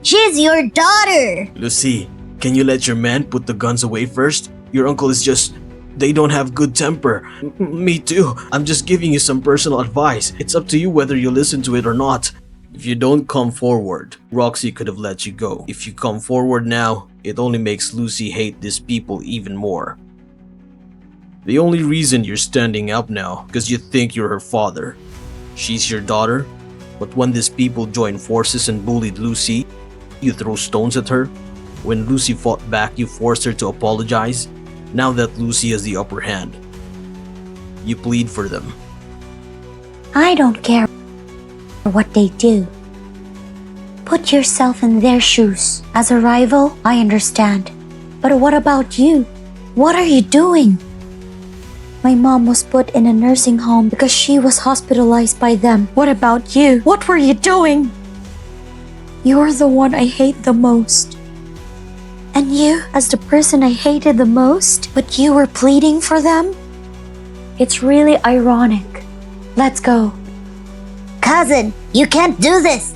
She's your daughter! Lucy, can you let your man put the guns away first? Your uncle is just... They don't have good temper. Me too. I'm just giving you some personal advice. It's up to you whether you listen to it or not. If you don't come forward, Roxy could have let you go. If you come forward now, it only makes Lucy hate these people even more. The only reason you're standing up now because you think you're her father. She's your daughter, but when these people joined forces and bullied Lucy, you throw stones at her. When Lucy fought back, you forced her to apologize. Now that Lucy has the upper hand, you plead for them. I don't care what they do. Put yourself in their shoes. As a rival, I understand. But what about you? What are you doing? My mom was put in a nursing home because she was hospitalized by them. What about you? What were you doing? You're the one I hate the most. And you, as the person I hated the most, but you were pleading for them? It's really ironic. Let's go. Cousin, you can't do this.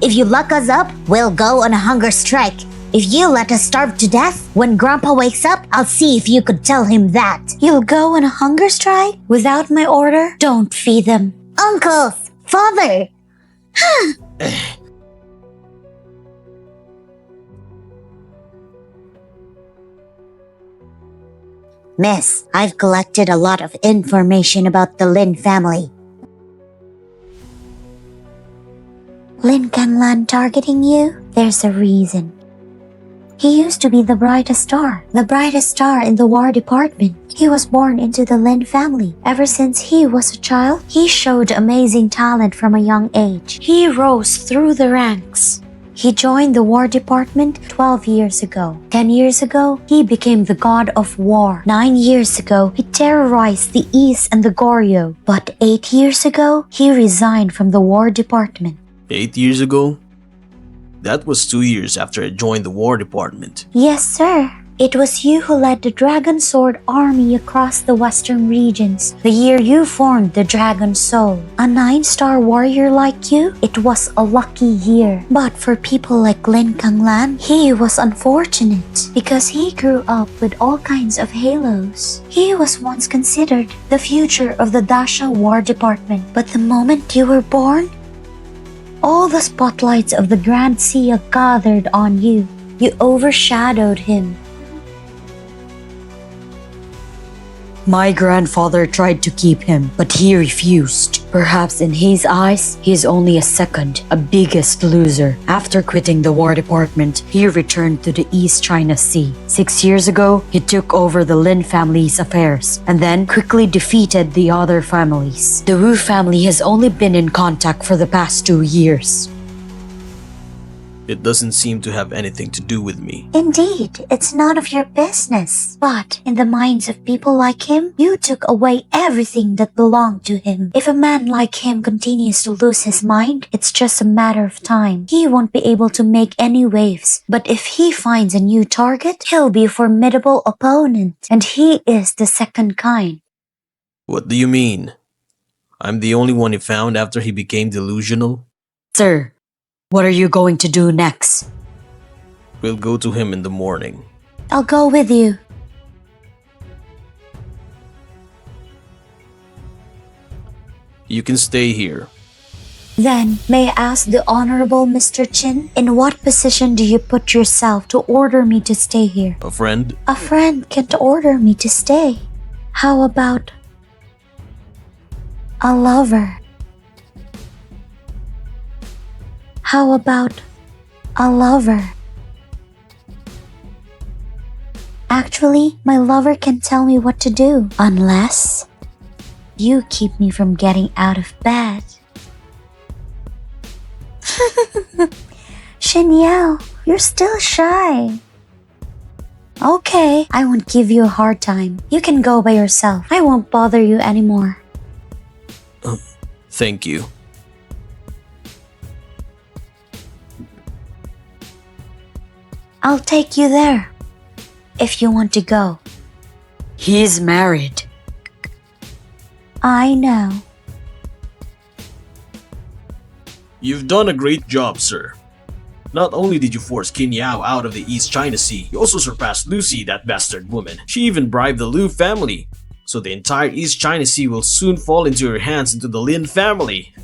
If you lock us up, we'll go on a hunger strike. If you let us starve to death, when Grandpa wakes up, I'll see if you could tell him that. You'll go on a hunger strike? Without my order? Don't feed them. Uncles! Father! Miss, I've collected a lot of information about the Lin family. Lin Canlan targeting you? There's a reason. He used to be the brightest star in the war department. He was born into the Lin family. Ever since he was a child, he showed amazing talent from a young age. He rose through the ranks. He joined the War Department 12 years ago. 10 years ago, he became the god of war. 9 years ago, he terrorized the East and the Goryeo. But 8 years ago, he resigned from the War Department. 8 years ago? That was 2 years after I joined the War Department. Yes, sir. It was you who led the Dragon Sword Army across the western regions. The year you formed the Dragon Soul. A 9-star warrior like you, it was a lucky year. But for people like Lin Canlan, he was unfortunate because he grew up with all kinds of halos. He was once considered the future of the Dasha War Department. But the moment you were born, all the spotlights of the Grand Sia gathered on you. You overshadowed him. My grandfather tried to keep him, but he refused. Perhaps in his eyes, he is only a second, a biggest loser. After quitting the War Department, he returned to the East China Sea. 6 years ago, he took over the Lin family's affairs and then quickly defeated the other families. The Wu family has only been in contact for the past 2 years. It doesn't seem to have anything to do with me. Indeed, it's none of your business. But in the minds of people like him, you took away everything that belonged to him. If a man like him continues to lose his mind, it's just a matter of time. He won't be able to make any waves. But if he finds a new target, he'll be a formidable opponent. And he is the second kind. What do you mean? I'm the only one he found after he became delusional? Sir, what are you going to do next? We'll go to him in the morning. I'll go with you. You can stay here. Then, may I ask the Honorable Mr. Chin, in what position do you put yourself to order me to stay here? A friend? A friend can't order me to stay. How about a lover? How about a lover? Actually, my lover can tell me what to do, unless you keep me from getting out of bed. Shenyao, you're still shy. Okay, I won't give you a hard time. You can go by yourself. I won't bother you anymore. Thank you. I'll take you there, if you want to go. He's married. I know. You've done a great job, sir. Not only did you force Qin Yao out of the East China Sea, you also surpassed Lucy, that bastard woman. She even bribed the Lu family. So the entire East China Sea will soon fall into your hands, into the Lin family.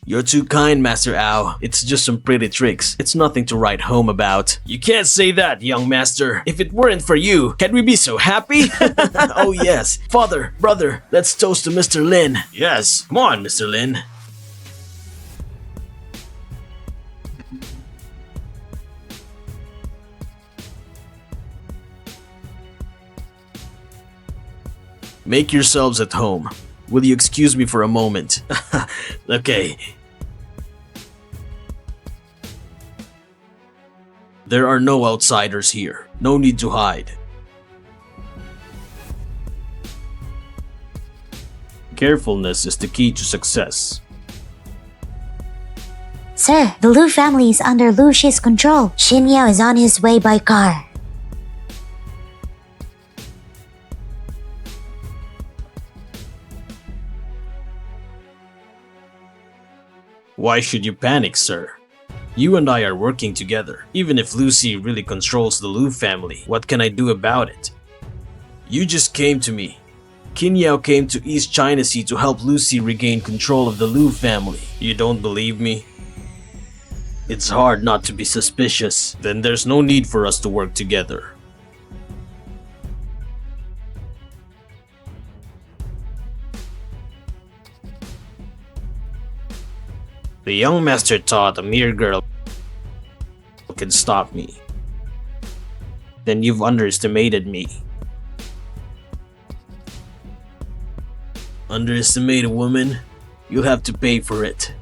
You're too kind, Master Ao. It's just some pretty tricks. It's nothing to write home about. You can't say that, young master. If it weren't for you, can we be so happy? Oh yes. Father, brother, let's toast to Mr. Lin. Yes, come on, Mr. Lin. Make yourselves at home. Will you excuse me for a moment? Okay. There are no outsiders here. No need to hide. Carefulness is the key to success. Sir, the Lu family is under Lu Shi's control. Xin Yao is on his way by car. Why should you panic, sir? You and I are working together. Even if Lucy really controls the Lu family, what can I do about it? You just came to me. Qin Yao came to East China Sea to help Lucy regain control of the Lu family. You don't believe me? It's hard not to be suspicious. Then there's no need for us to work together. The young master thought a mere girl could stop me. Then you've underestimated me. Underestimate a woman? You'll have to pay for it.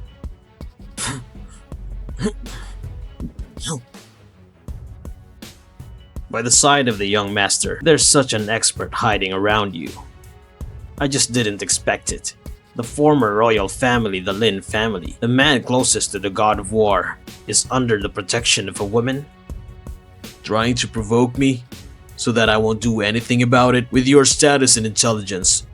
By the side of the young master, there's such an expert hiding around you. I just didn't expect it. The former royal family, the Lin family, the man closest to the god of war, is under the protection of a woman? Trying to provoke me so that I won't do anything about it? With your status and intelligence,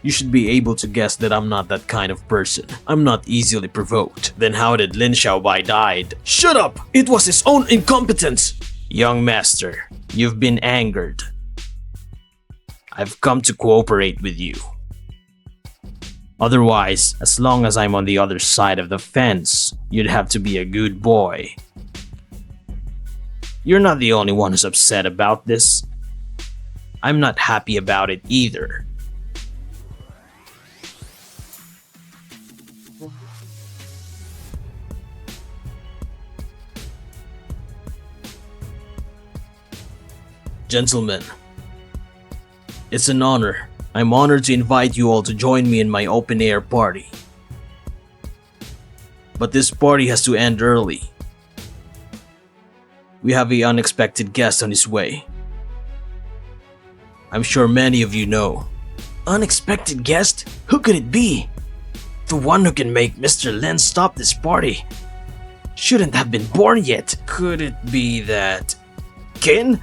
you should be able to guess that I'm not that kind of person. I'm not easily provoked. Then how did Lin Xiaobai died? Shut up! It was his own incompetence! Young master, you've been angered. I've come to cooperate with you. Otherwise, as long as I'm on the other side of the fence, you'd have to be a good boy. You're not the only one who's upset about this. I'm not happy about it either. Gentlemen, it's an honor. I'm honored to invite you all to join me in my open-air party. But this party has to end early. We have an unexpected guest on his way. I'm sure many of you know. Unexpected guest? Who could it be? The one who can make Mr. Lin stop this party. Shouldn't have been born yet. Could it be that... Qin?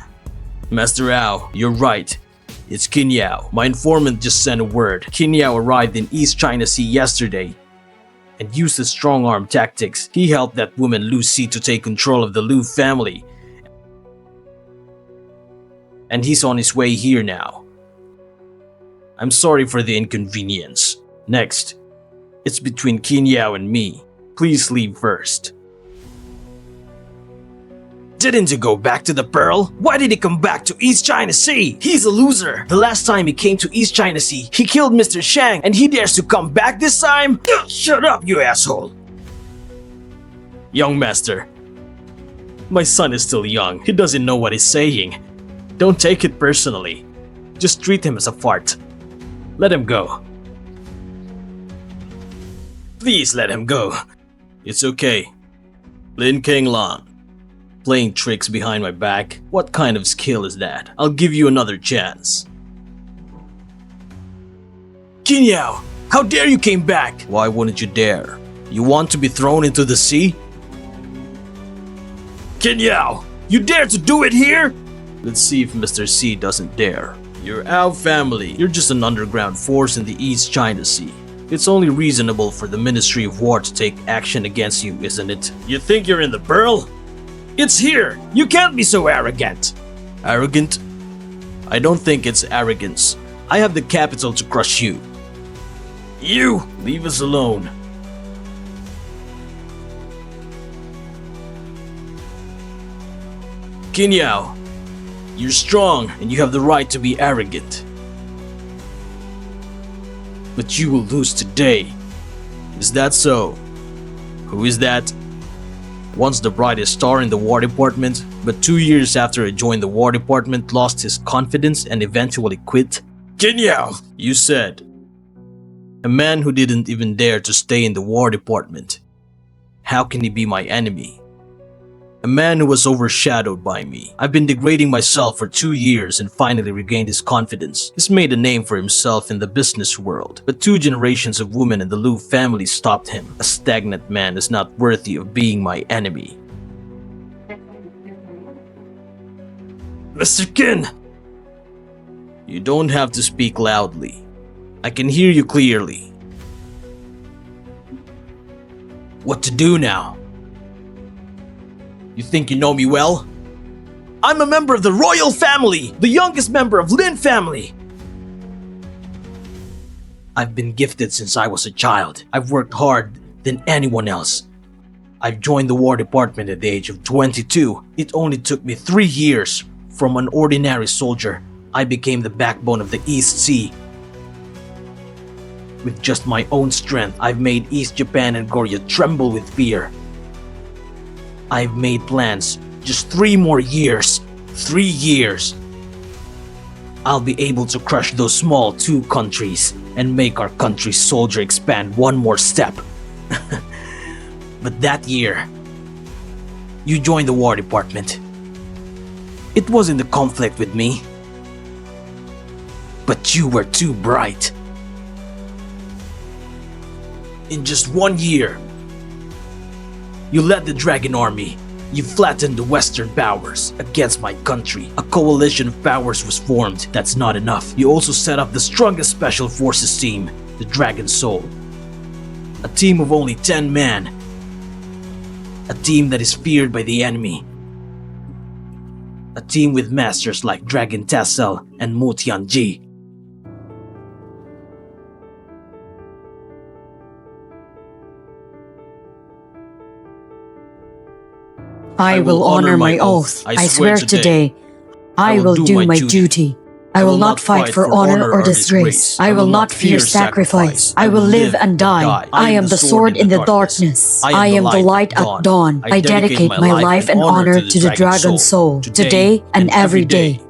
Master Ao, you're right. It's Qin Yao. My informant just sent a word. Qin Yao arrived in East China Sea yesterday and used his strong-arm tactics. He helped that woman Lucy to take control of the Lu family. And he's on his way here now. I'm sorry for the inconvenience. Next, it's between Qin Yao and me. Please leave first. Didn't you go back to the Pearl? Why did he come back to East China Sea? He's a loser. The last time he came to East China Sea, he killed Mr. Shang, and he dares to come back this time? Shut up, you asshole! Young master, my son is still young. He doesn't know what he's saying. Don't take it personally. Just treat him as a fart. Let him go. Please let him go. It's okay. Lin Kenglang. Playing tricks behind my back? What kind of skill is that? I'll give you another chance. Qin Yao, how dare you came back? Why wouldn't you dare? You want to be thrown into the sea? Qin Yao, you dare to do it here? Let's see if Mr. C doesn't dare. You're Ao family. You're just an underground force in the East China Sea. It's only reasonable for the Ministry of War to take action against you, isn't it? You think you're in the Pearl? It's here! You can't be so arrogant! Arrogant? I don't think it's arrogance. I have the capital to crush you. You! Leave us alone. Kinyao, you're strong and you have the right to be arrogant. But you will lose today. Is that so? Who is that? Once the brightest star in the War Department, but 2 years after he joined the War Department lost his confidence and eventually quit? Kinyao, you said. A man who didn't even dare to stay in the War Department. How can he be my enemy? A man who was overshadowed by me. I've been degrading myself for 2 years and finally regained his confidence. He's made a name for himself in the business world, but 2 generations of women in the Liu family stopped him. A stagnant man is not worthy of being my enemy. Mr. Qin! You don't have to speak loudly. I can hear you clearly. What to do now? You think you know me well? I'm a member of the royal family, the youngest member of Lin family. I've been gifted since I was a child. I've worked hard than anyone else. I've joined the War Department at the age of 22. It only took me 3 years. From an ordinary soldier, I became the backbone of the East Sea. With just my own strength, I've made East Japan and Korea tremble with fear. I've made plans. Just 3 more years. 3 years. I'll be able to crush those small 2 countries and make our country's soldier expand 1 more step. But that year, you joined the War Department. It wasn't a conflict with me. But you were too bright. In just 1 year, you led the Dragon Army. You flattened the Western powers against my country. A coalition of powers was formed. That's not enough. You also set up the strongest special forces team, the Dragon Soul. A team of only 10 men. A team that is feared by the enemy. A team with masters like Dragon Tassel and Mu Tianji. I will honor my oath. I swear today, I will do my duty. I will not fight for honor or disgrace. I will not fear sacrifice. I will live and die. I am the sword in the darkness. I am the light at dawn. I dedicate my life and honor to the Dragon Soul, today and every day.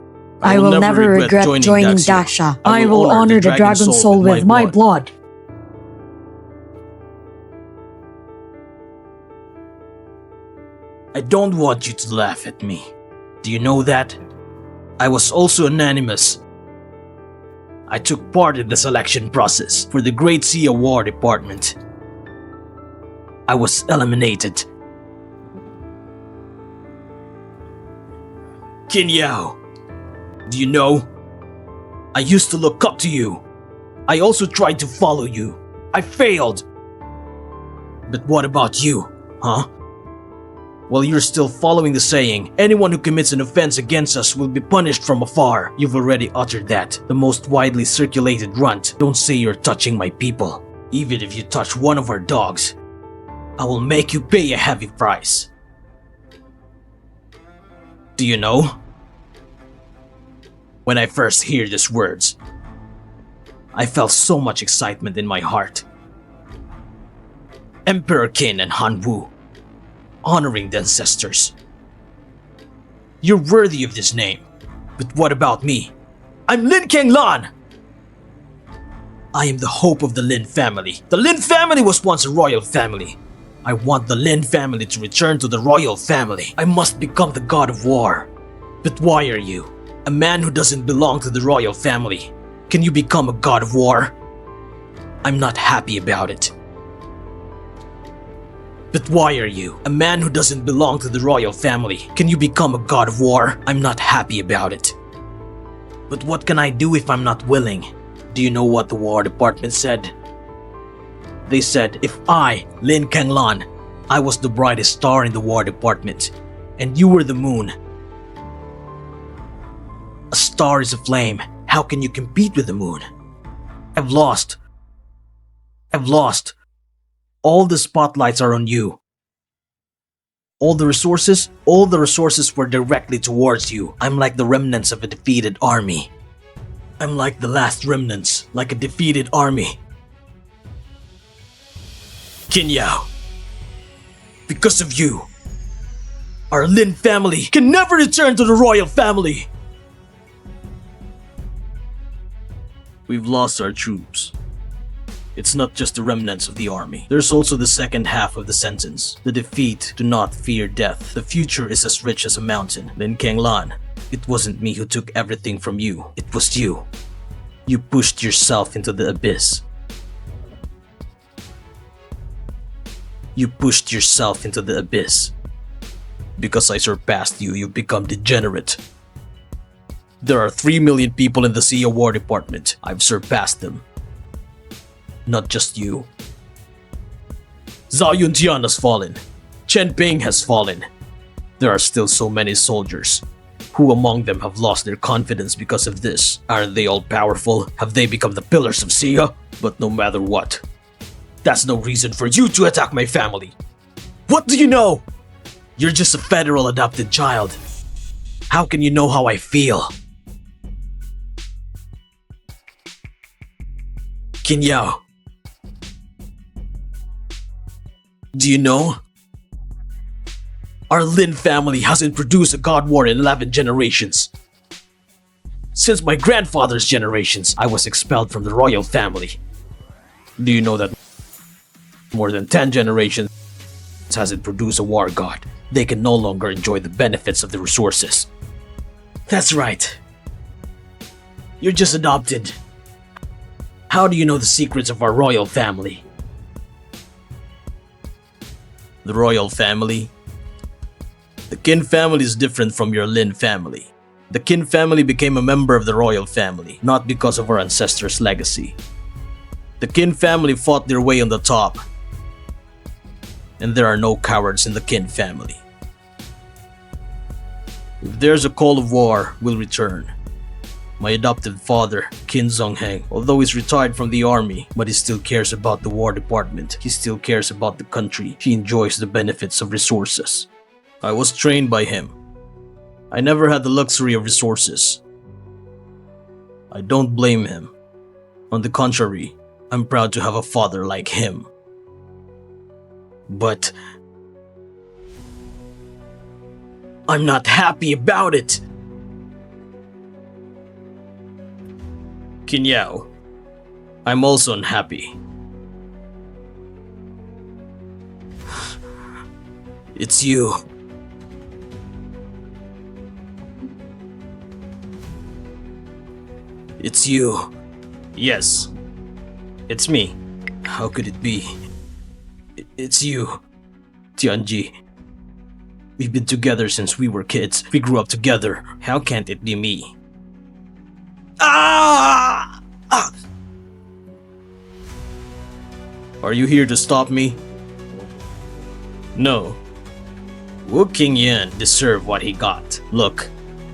I will never regret joining Dasha. I will honor the Dragon Soul with my blood. I don't want you to laugh at me. Do you know that? I was also anonymous. I took part in the selection process for the Great Sea War Department. I was eliminated. Kinyao, do you know? I used to look up to you. I also tried to follow you. I failed. But what about you, huh? Well, you're still following the saying, anyone who commits an offense against us will be punished from afar. You've already uttered that, the most widely circulated runt. Don't say you're touching my people. Even if you touch one of our dogs, I will make you pay a heavy price. Do you know? When I first heard these words, I felt so much excitement in my heart. Emperor Qin and Han Wu, honoring the ancestors. You're worthy of this name. But what about me? I'm Lin Kenglan! I am the hope of the Lin family. The Lin family was once a royal family. I want the Lin family to return to the royal family. I must become the god of war. But why are you, a man who doesn't belong to the royal family, can you become a god of war? I'm not happy about it. But why are you, a man who doesn't belong to the royal family, can you become a god of war? I'm not happy about it. But what can I do if I'm not willing? Do you know what the War Department said? They said if I, Lin Kanglan, I was the brightest star in the War Department, and you were the moon. A star is a flame. How can you compete with the moon? I've lost. All the spotlights are on you. All the resources were directly towards you. I'm like the remnants of a defeated army. I'm like the last remnants, like a defeated army. Qin Yao, because of you, our Lin family can never return to the royal family. We've lost our troops. It's not just the remnants of the army. There's also the second half of the sentence. The defeat, do not fear death. The future is as rich as a mountain. Lin Kanglan, it wasn't me who took everything from you. It was you. You pushed yourself into the abyss. You pushed yourself into the abyss. Because I surpassed you, you've become degenerate. There are 3 million people in the Xia War Department. I've surpassed them. Not just you. Zhao Yuntian has fallen. Chen Ping has fallen. There are still so many soldiers. Who among them have lost their confidence because of this? Are they all powerful? Have they become the pillars of Xia? But no matter what, that's no reason for you to attack my family. What do you know? You're just a federal adopted child. How can you know how I feel? Qin Yao, do you know? Our Lin family hasn't produced a god war in 11 generations. Since my grandfather's generations, I was expelled from the royal family. Do you know that more than 10 generations hasn't produced a war god? They can no longer enjoy the benefits of the resources. That's right. You're just adopted. How do you know the secrets of our royal family? The royal family? The Qin family is different from your Lin family. The Qin family became a member of the royal family, not because of our ancestors' legacy. The Qin family fought their way on the top. And there are no cowards in the Qin family. If there's a call of war, we'll return. My adopted father, Qin Zongheng, although he's retired from the army, but he still cares about the war department. He still cares about the country. He enjoys the benefits of resources. I was trained by him. I never had the luxury of resources. I don't blame him. On the contrary, I'm proud to have a father like him. But I'm not happy about it. Qin Yao, I'm also unhappy. It's you. It's you. Yes, it's me. How could it be? It's you, Tianji. We've been together since we were kids. We grew up together. How can't it be me? Ah! Ah! Are you here to stop me? No. Wu Qingyan deserved what he got. Look,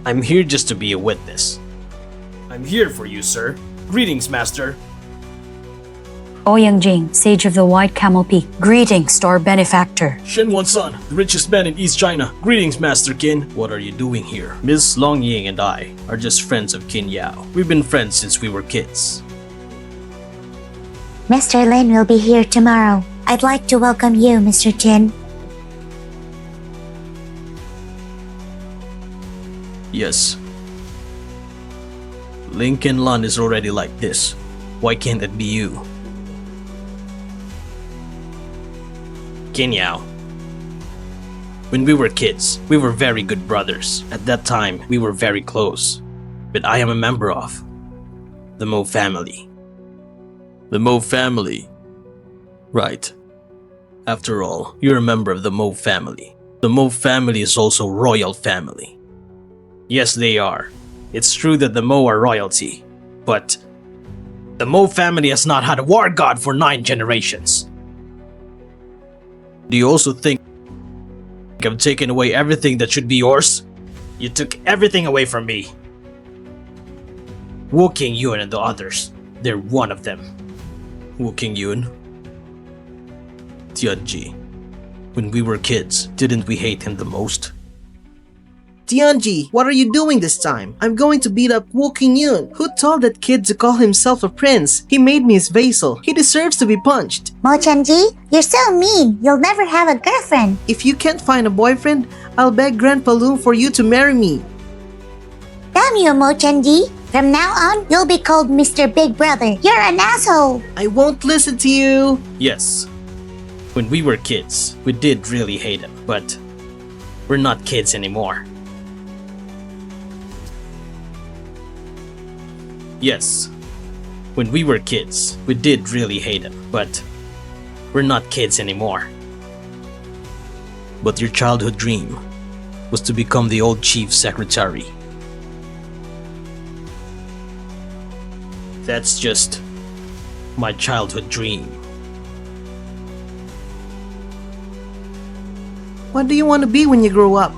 I'm here just to be a witness. I'm here for you, sir. Greetings, master. Ouyang Jing, Sage of the White Camel Peak. Greetings, Star Benefactor. Shen Wansan, the richest man in East China. Greetings, Master Qin. What are you doing here? Miss Long Ying and I are just friends of Qin Yao. We've been friends since we were kids. Mr. Lin will be here tomorrow. I'd like to welcome you, Mr. Tin. Yes. Lin Kanglan is already like this. Why can't it be you? Qin Yao. When we were kids, we were very good brothers. At that time, we were very close. But I am a member of the Mo family. The Mo family? Right. After all, you're a member of the Mo family. The Mo family is also royal family. Yes, they are. It's true that the Mo are royalty, but The Mo family has not had a war god for 9 generations. Do you also think I've taken away everything that should be yours? You took everything away from me. Wu King Yun and the others, they're one of them. Wu King Yun? Tianji. When we were kids, didn't we hate him the most? Tianji, what are you doing this time? I'm going to beat up Wu Qingyun. Who told that kid to call himself a prince? He made me his vassal. He deserves to be punched. Mo-chan-ji, you're so mean. You'll never have a girlfriend. If you can't find a boyfriend, I'll beg Grandpa Loom for you to marry me. Damn you, Mo-chan-ji. From now on, you'll be called Mr. Big Brother. You're an asshole. I won't listen to you. Yes. When we were kids, we did really hate him, but we're not kids anymore. Yes. When we were kids, we did really hate him, but we're not kids anymore. But your childhood dream was to become the old chief secretary. That's just my childhood dream. What do you want to be when you grow up?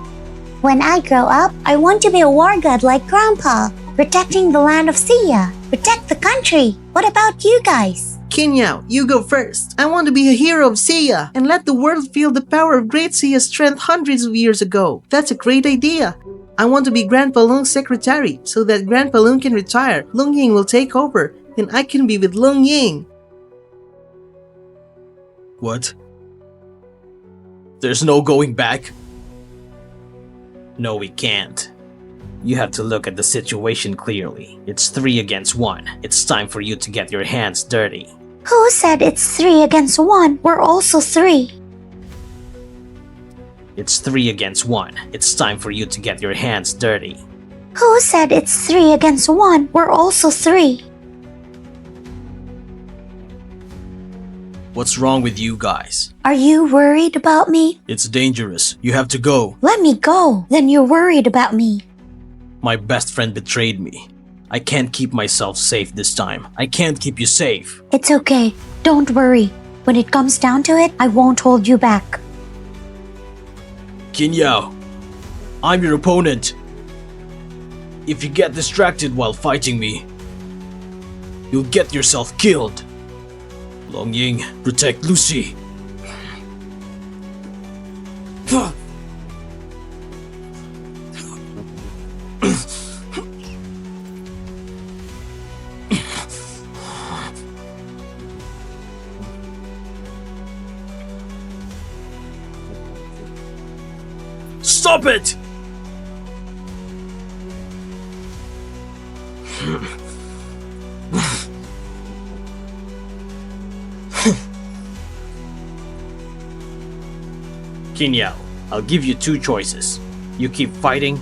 When I grow up, I want to be a war god like Grandpa, protecting the land of Sia, protect the country. What about you guys? Kinyao, you go first. I want to be a hero of Sia and let the world feel the power of Great Sia's strength hundreds of years ago. That's a great idea. I want to be Grandpa Lung's secretary so that Grandpa Lung can retire, Lung Ying will take over, and I can be with Lung Ying. What? There's no going back? No, we can't. You have to look at the situation clearly. It's 3 against 1. It's time for you to get your hands dirty. Who said it's 3 against 1? We're also 3. It's 3 against 1. It's time for you to get your hands dirty. Who said it's 3 against 1? We're also 3. What's wrong with you guys? Are you worried about me? It's dangerous. You have to go. Let me go. Then you're worried about me. My best friend betrayed me. I can't keep myself safe this time. I can't keep you safe. It's okay. Don't worry. When it comes down to it, I won't hold you back. Kinyao, I'm your opponent. If you get distracted while fighting me, you'll get yourself killed. Long Ying, protect Lucy. Stop it! Kinyao, I'll give you 2 choices. You keep fighting.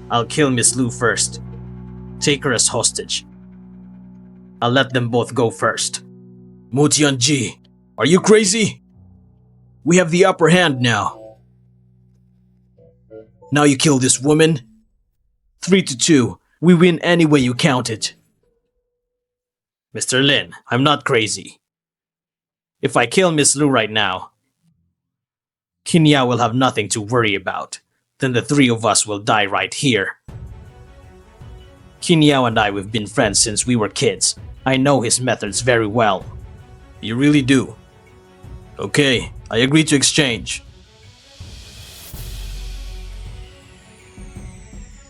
I'll kill Miss Lu first. Take her as hostage. I'll let them both go first. Mo Tianji, are you crazy? We have the upper hand now. Now you kill this woman. 3-2. We win any way you count it. Mr. Lin, I'm not crazy. If I kill Miss Lu right now, Kinyao will have nothing to worry about. Then the 3 of us will die right here. Kinyao and I, we've been friends since we were kids. I know his methods very well. You really do? Okay, I agree to exchange.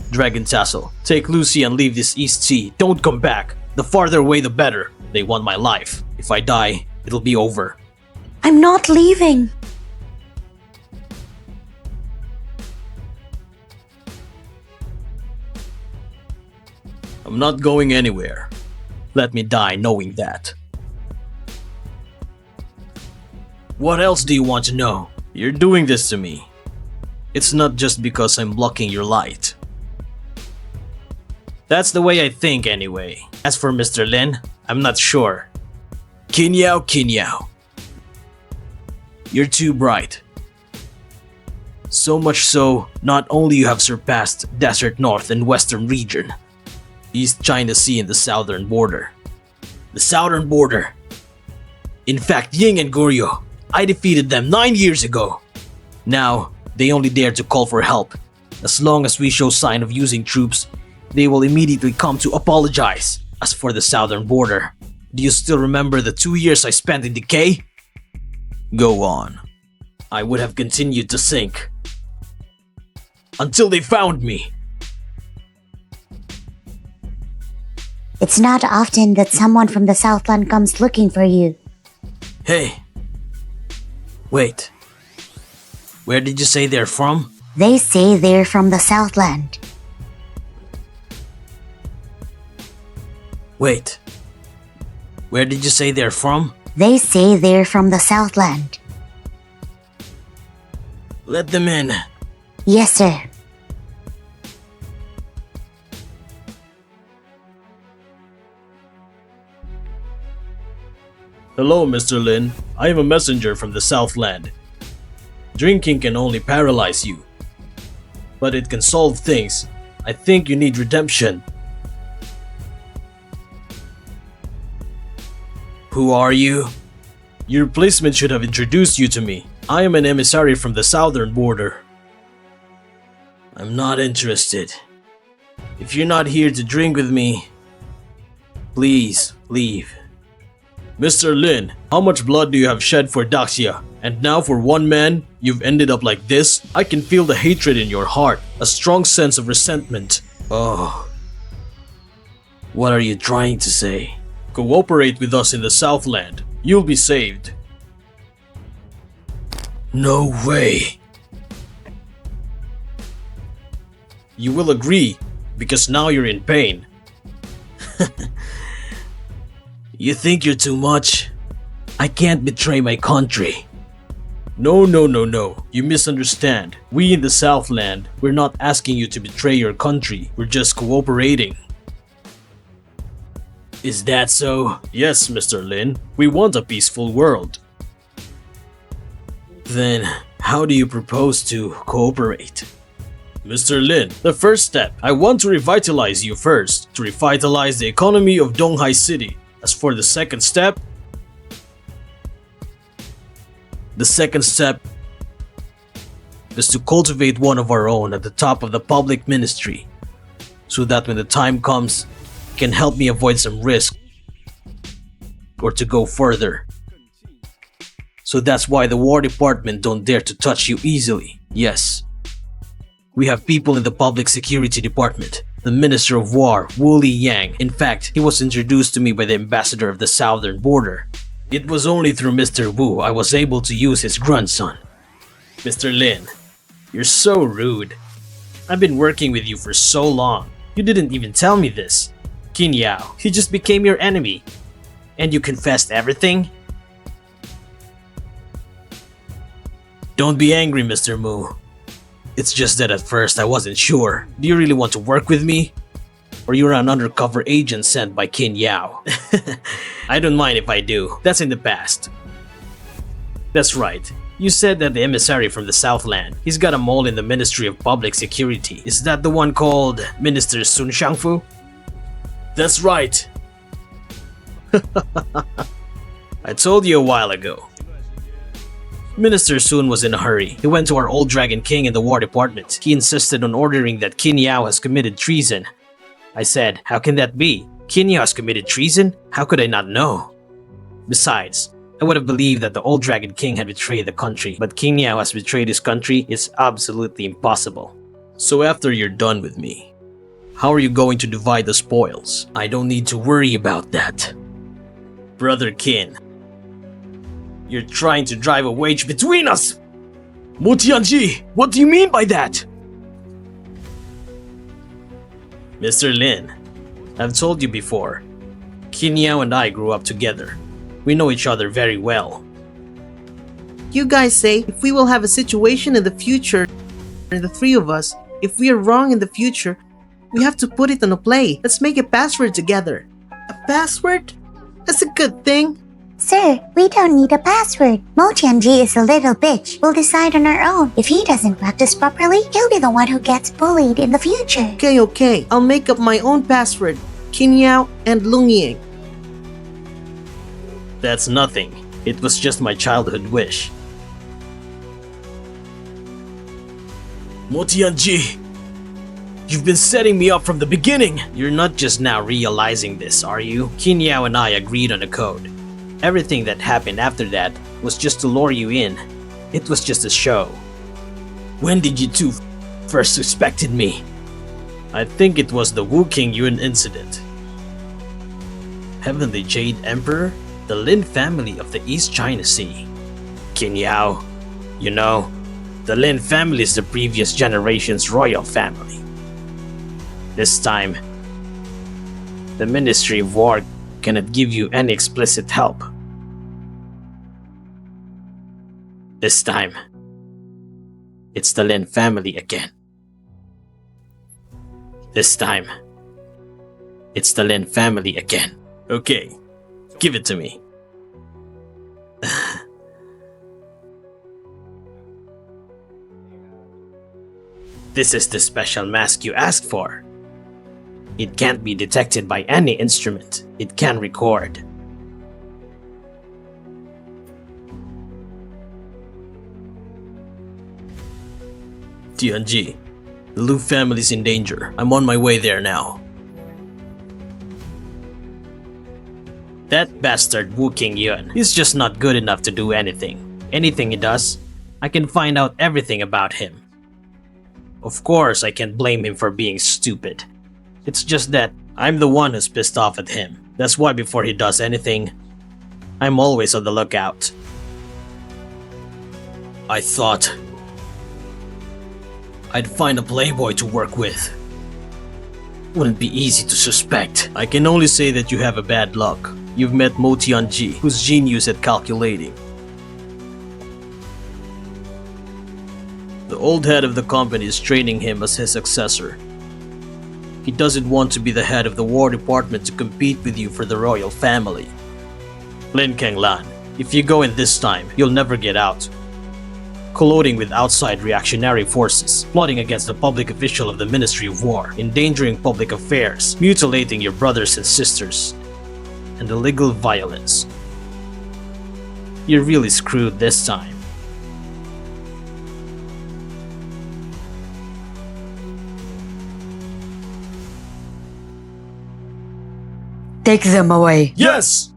Dragon Tassel, take Lucy and leave this East Sea. Don't come back. The farther away the better. They want my life. If I die, it'll be over. I'm not leaving. I'm not going anywhere. Let me die knowing that. What else do you want to know? You're doing this to me. It's not just because I'm blocking your light. That's the way I think anyway. As for Mr. Lin, I'm not sure. Kinyao. You're too bright. So much so, not only you have surpassed Desert North and Western region, East China Sea and the southern border, The southern border. In fact, Ying and Goryeo, I defeated them 9 years ago. Now, they only dare to call for help. As long as we show sign of using troops, they will immediately come to apologize. As for the southern border, do you still remember the 2 years I spent in decay? Go on. I would have continued to sink. Until they found me. It's not often that someone from the Southland comes looking for you. Hey. Wait. Where did you say they're from? They say they're from the Southland. Wait. Where did you say they're from? They say they're from the Southland. Let them in. Yes, sir. Hello, Mr. Lin. I am a messenger from the Southland. Drinking can only paralyze you, but it can solve things. I think you need redemption. Who are you? Your replacement should have introduced you to me. I am an emissary from the southern border. I'm not interested. If you're not here to drink with me, please leave. Mr. Lin, how much blood do you have shed for Daxia? And now for one man, you've ended up like this? I can feel the hatred in your heart, a strong sense of resentment. Oh. What are you trying to say? Cooperate with us in the Southland. You'll be saved. No way. You will agree, because now you're in pain. You think you're too much? I can't betray my country. No. You misunderstand. We in the Southland, we're not asking you to betray your country. We're just cooperating. Is that so? Yes, Mr. Lin. We want a peaceful world. Then, how do you propose to cooperate? Mr. Lin, the first step, I want to revitalize you first, to revitalize the economy of Donghai City. As for the second step is to cultivate one of our own at the top of the public ministry, so that when the time comes, it can help me avoid some risk or to go further. So that's why the War Department don't dare to touch you easily. Yes, we have people in the Public Security Department. The Minister of War, Wu Liyang. In fact, he was introduced to me by the ambassador of the southern border. It was only through Mr. Wu I was able to use his grandson. Mr. Lin, you're so rude. I've been working with you for so long. You didn't even tell me this. Qin Yao, he just became your enemy. And you confessed everything? Don't be angry, Mr. Mu. It's just that at first I wasn't sure. Do you really want to work with me? Or you're an undercover agent sent by Qin Yao? I don't mind if I do. That's in the past. That's right. You said that the emissary from the Southland, he's got a mole in the Ministry of Public Security. Is that the one called Minister Sun Shangfu? That's right. I told you a while ago. Minister Sun was in a hurry. He went to our old Dragon King in the War Department. He insisted on ordering that Qin Yao has committed treason. I said, how can that be? Qin Yao has committed treason? How could I not know? Besides, I would have believed that the old Dragon King had betrayed the country, but Qin Yao has betrayed his country is absolutely impossible. So after you're done with me, how are you going to divide the spoils? I don't need to worry about that. Brother Qin, you're trying to drive a wedge between us! Mu Tianji, what do you mean by that? Mr. Lin, I've told you before, Qin Yao and I grew up together. We know each other very well. You guys say if we will have a situation in the future, the three of us, if we are wrong in the future, we have to put it on a play. Let's make a password together. A password? That's a good thing. Sir, we don't need a password. Mo Tianji is a little bitch. We'll decide on our own. If he doesn't practice properly, he'll be the one who gets bullied in the future. Okay. I'll make up my own password. Qin Yao and Lung Ying. That's nothing. It was just my childhood wish. Motianji, you've been setting me up from the beginning! You're not just now realizing this, are you? Qin Yao and I agreed on a code. Everything that happened after that was just to lure you in. It was just a show. When did you two first suspected me? I think it was the Wu King Yuan incident. Heavenly Jade Emperor? The Lin family of the East China Sea. Qin Yao, you know, the Lin family is the previous generation's royal family. This time, the Ministry of War cannot give you any explicit help. This time, it's the Lin family again. This time, it's the Lin family again. Okay, give it to me. This is the special mask you asked for. It can't be detected by any instrument. It can record. Tianji, the Lu family's in danger. I'm on my way there now. That bastard Wu King Yuan is just not good enough to do anything. Anything he does, I can find out everything about him. Of course, I can't blame him for being stupid. It's just that I'm the one who's pissed off at him. That's why before he does anything, I'm always on the lookout. I thought I'd find a playboy to work with. Wouldn't be easy to suspect. I can only say that you have a bad luck. You've met Mo Tianji, who's genius at calculating. The old head of the company is training him as his successor. He doesn't want to be the head of the war department to compete with you for the royal family. Lin Kanglan, if you go in this time, you'll never get out. Colluding with outside reactionary forces, plotting against the public official of the Ministry of War, endangering public affairs, mutilating your brothers and sisters, and illegal violence. You're really screwed this time. Take them away. Yes!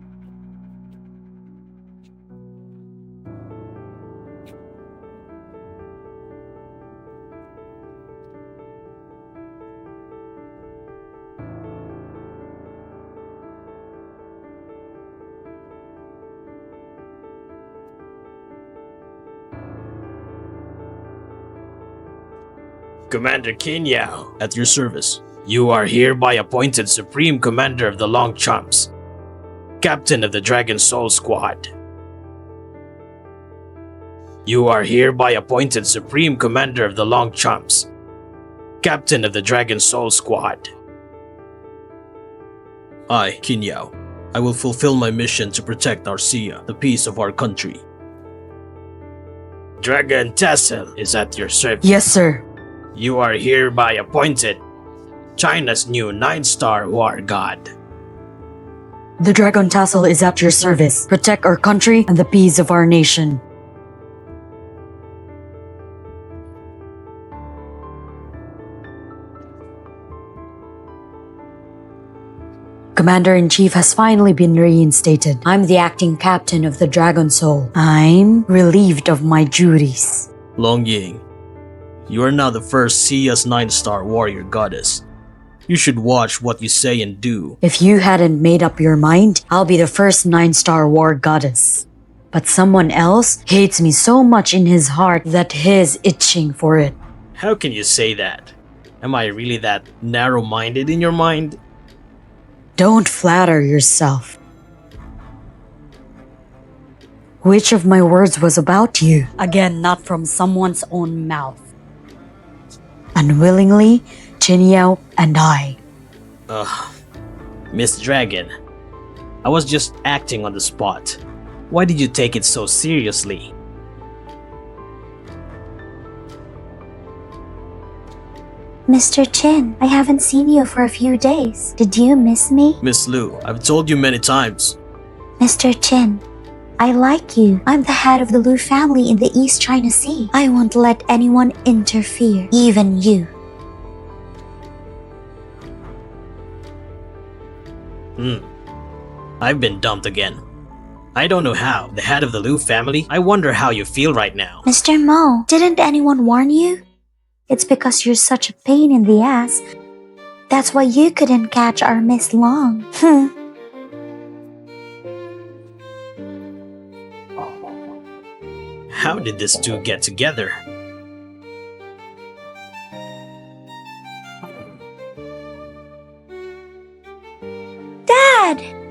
Commander Qin Yao, at your service. You are hereby appointed Supreme Commander of the Longchamps, Captain of the Dragon Soul Squad. You are hereby appointed Supreme Commander of the Longchamps, Captain of the Dragon Soul Squad. I, Qin Yao, I will fulfill my mission to protect our Sia, the peace of our country. Dragon Tassel is at your service. Yes, sir. You are hereby appointed China's new 9-star war god. The Dragon Tassel is at your service. Protect our country and the peace of our nation. Commander-in-Chief has finally been reinstated. I'm the acting captain of the Dragon Soul. I'm relieved of my duties. Long Ying, you are now the first Sia's 9-star warrior goddess. You should watch what you say and do. If you hadn't made up your mind, I'll be the first 9-star war goddess. But someone else hates me so much in his heart that he's itching for it. How can you say that? Am I really that narrow-minded in your mind? Don't flatter yourself. Which of my words was about you? Again, not from someone's own mouth. Unwillingly, Qin Yao and I. Miss Dragon, I was just acting on the spot. Why did you take it so seriously? Mr. Chin, I haven't seen you for a few days. Did you miss me? Miss Lu, I've told you many times. Mr. Chin, I like you. I'm the head of the Lu family in the East China Sea. I won't let anyone interfere, even you. I've been dumped again. I don't know how. The head of the Lu family? I wonder how you feel right now. Mr. Mo, didn't anyone warn you? It's because you're such a pain in the ass. That's why you couldn't catch our Miss Long. How did these two get together? Dad!